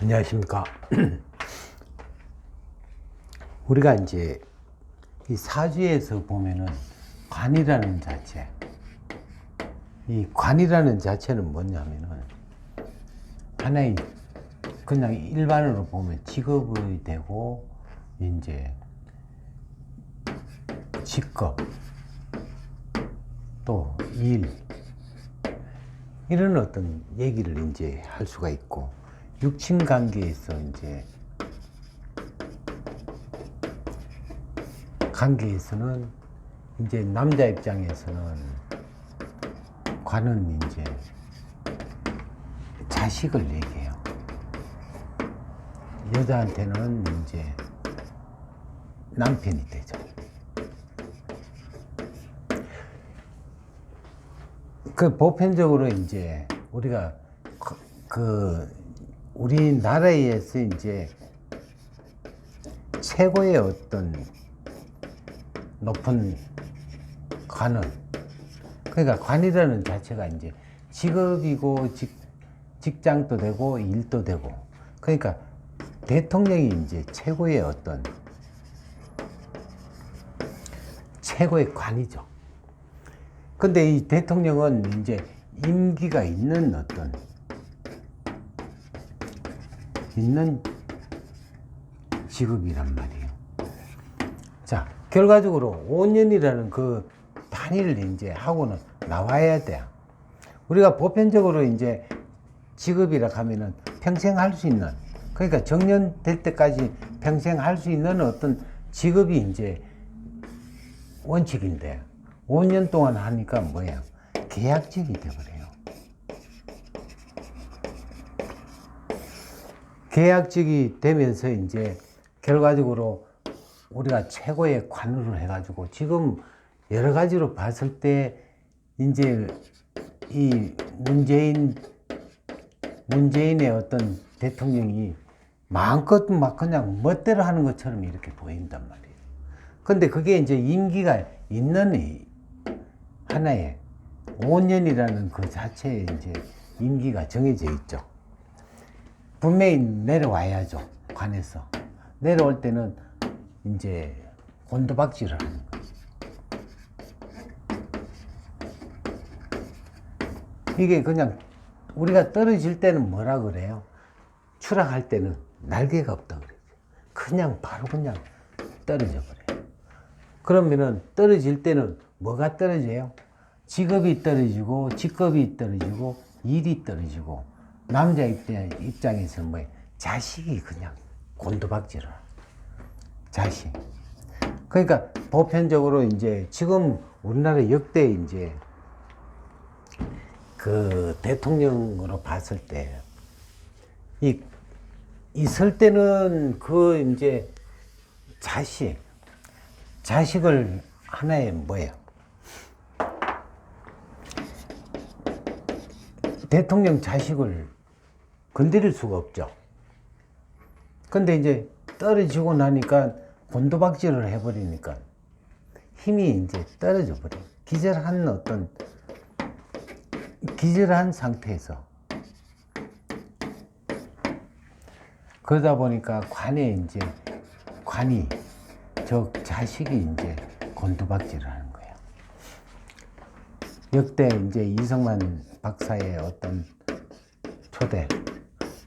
안녕하십니까. 우리가 이제 이 사주에서 보면은 관이라는 자체, 이 관이라는 자체는 뭐냐면은 하나의 그냥 일반으로 보면 직업이 되고 이제 직업 또 일 이런 어떤 얘기를 이제 할 수가 있고, 육친 관계에서 관계에서는 이제 남자 입장에서는 관은 이제 자식을 얘기해요. 여자한테는 이제 남편이 되죠. 그 보편적으로 이제 우리가 우리나라에서 이제 최고의 어떤 높은 관은, 그러니까 관이라는 자체가 이제 직업이고 직장도 되고 일도 되고, 그러니까 대통령이 이제 최고의 관이죠. 근데 이 대통령은 이제 임기가 있는 직업이란 말이에요. 자, 결과적으로 5년이라는 그 단위를 이제 하고는 나와야 돼요. 우리가 보편적으로 이제 직업이라 하면은 평생 할 수 있는, 그러니까 정년 될 때까지 평생 할 수 있는 어떤 직업이 이제 원칙인데, 5년 동안 하니까 뭐예요? 계약직이 되어버려요. 계약직이 되면서 이제 결과적으로 우리가 최고의 관으로 해가지고, 지금 여러 가지로 봤을 때 이제 이 문재인의 어떤 대통령이 마음껏 막 그냥 멋대로 하는 것처럼 이렇게 보인단 말이에요. 근데 그게 이제 임기가 있는 하나의 5년이라는 그 자체에 이제 임기가 정해져 있죠. 분명히 내려와야죠. 관에서 내려올 때는 이제 곤두박질을 하는 거예요. 이게 그냥 우리가 떨어질 때는 뭐라 그래요? 추락할 때는 날개가 없다 그래요. 그냥 바로 그냥 떨어져 버려요. 그러면은 떨어질 때는 뭐가 떨어져요? 직업이 떨어지고, 직급이 떨어지고, 일이 떨어지고, 남자 입장에서는 뭐예요? 자식이 그냥 곤두박질을 하는 자식. 그러니까 보편적으로 이제 지금 우리나라 역대 이제 그 대통령으로 봤을 때 있을 때는 그 이제 자식을 하나의 뭐예요? 대통령 자식을 건드릴 수가 없죠. 근데 이제 떨어지고 나니까 곤두박질을 해버리니까 힘이 이제 떨어져 버려요. 기절한 상태에서. 그러다 보니까 관이 자식이 이제 곤두박질을 하는 거예요. 역대 이제 이승만 박사의 어떤 초대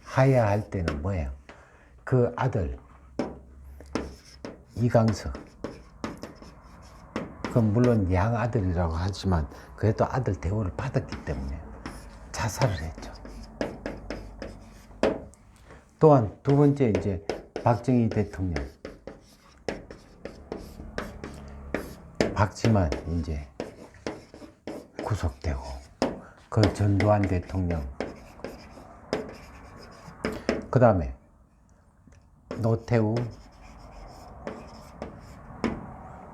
하야할 때는 뭐예요? 그 아들 이강석, 그 물론 양아들이라고 하지만 그래도 아들 대우를 받았기 때문에 자살을 했죠. 또한 두 번째 이제 박정희 대통령, 박지만 이제 구속되고, 그 전두환 대통령, 그 다음에 노태우,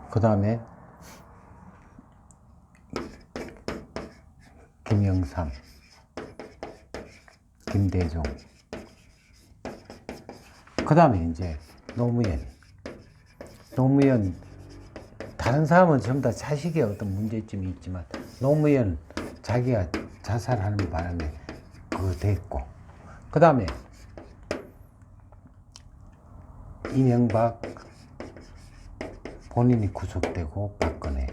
그 다음에 김영삼, 김대중, 그 다음에 이제 노무현. 다른 사람은 전부 다 자식의 어떤 문제점이 있지만 노무현 자기가 자살하는 바람에 그거 됐고, 그 다음에 이명박, 본인이 구속되고 박근혜,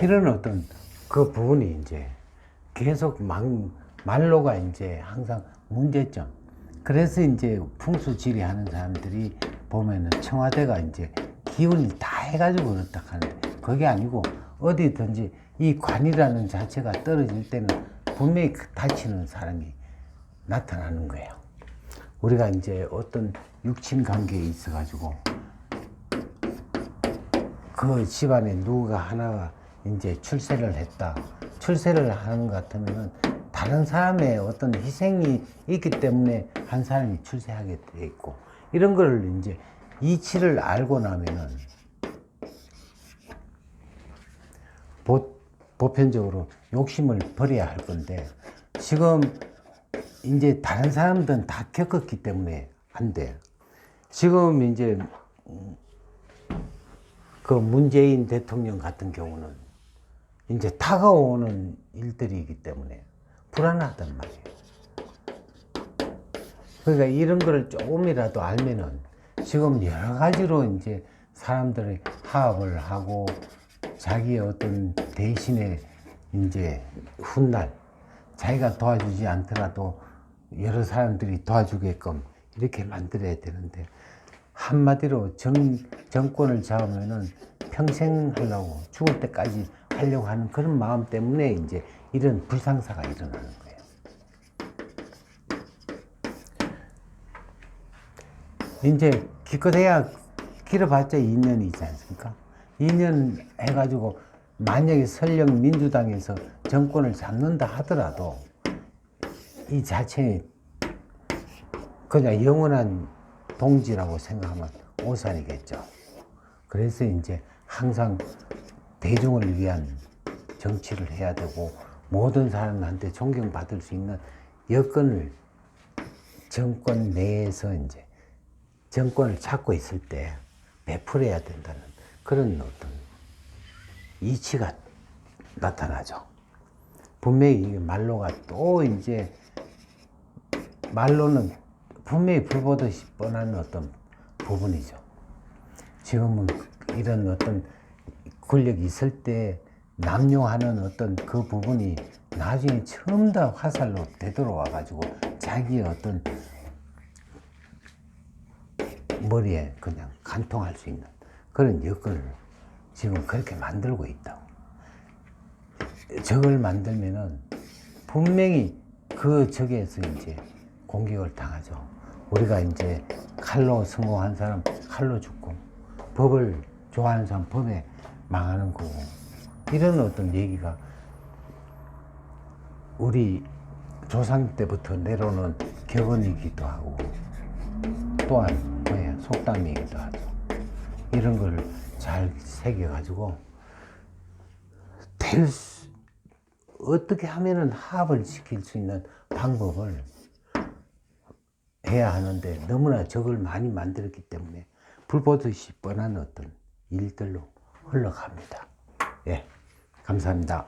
이런 어떤 그 부분이 이제 계속 말로가 이제 항상 문제점. 그래서 이제 풍수지리 하는 사람들이 보면은 청와대가 이제 기운이 다 해가지고 그렇다 하는데, 그게 아니고 어디든지 이 관이라는 자체가 떨어질 때는 분명히 다치는 사람이 나타나는 거예요. 우리가 이제 어떤 육친 관계에 있어가지고 그 집안에 누가 하나가 이제 출세를 했다. 출세를 하는 것 같으면은 다른 사람의 어떤 희생이 있기 때문에 한 사람이 출세하게 돼 있고, 이런 걸 이제 이치를 알고 나면은 보편적으로 욕심을 버려야 할 건데, 지금 이제 다른 사람들은 다 겪었기 때문에 안 돼. 지금 이제 그 문재인 대통령 같은 경우는 이제 다가오는 일들이기 때문에 불안하단 말이에요. 그러니까 이런 거를 조금이라도 알면은 지금 여러 가지로 이제 사람들이 화합을 하고 자기의 어떤 대신에 이제 훗날 자기가 도와주지 않더라도 여러 사람들이 도와주게끔 이렇게 만들어야 되는데, 한마디로 정권을 잡으면은 평생 하려고, 죽을 때까지 하려고 하는 그런 마음 때문에 이제 이런 불상사가 일어나는 거예요. 이제 기껏해야 길어봤자 2년이지 않습니까? 2년 해가지고 만약에 설령 민주당에서 정권을 잡는다 하더라도 이 자체에 그냥 영원한 동지라고 생각하면 오산이겠죠. 그래서 이제 항상 대중을 위한 정치를 해야 되고, 모든 사람한테 존경받을 수 있는 여건을 정권 내에서 이제 정권을 잡고 있을 때 베풀어야 된다는 그런 어떤 이치가 나타나죠. 분명히 이게 말로가 또 이제 말로는 분명히 불보듯이 뻔한 어떤 부분이죠. 지금은 이런 어떤 권력이 있을 때 남용하는 어떤 그 부분이 나중에 처음 다 화살로 되돌아와가지고 자기의 어떤 머리에 그냥 간통할 수 있는 그런 여건을 지금 그렇게 만들고 있다고. 적을 만들면은 분명히 그 적에서 이제 공격을 당하죠. 우리가 이제 칼로 성공한 사람 칼로 죽고, 법을 좋아하는 사람 법에 망하는 거고, 이런 어떤 얘기가 우리 조상 때부터 내려오는 격언이기도 하고, 또한 속담이기도 하죠. 이런 거를 잘 새겨가지고 어떻게 하면은 합을 시킬 수 있는 방법을 해야 하는데, 너무나 적을 많이 만들었기 때문에 불보듯이 뻔한 어떤 일들로 흘러갑니다. 예, 감사합니다.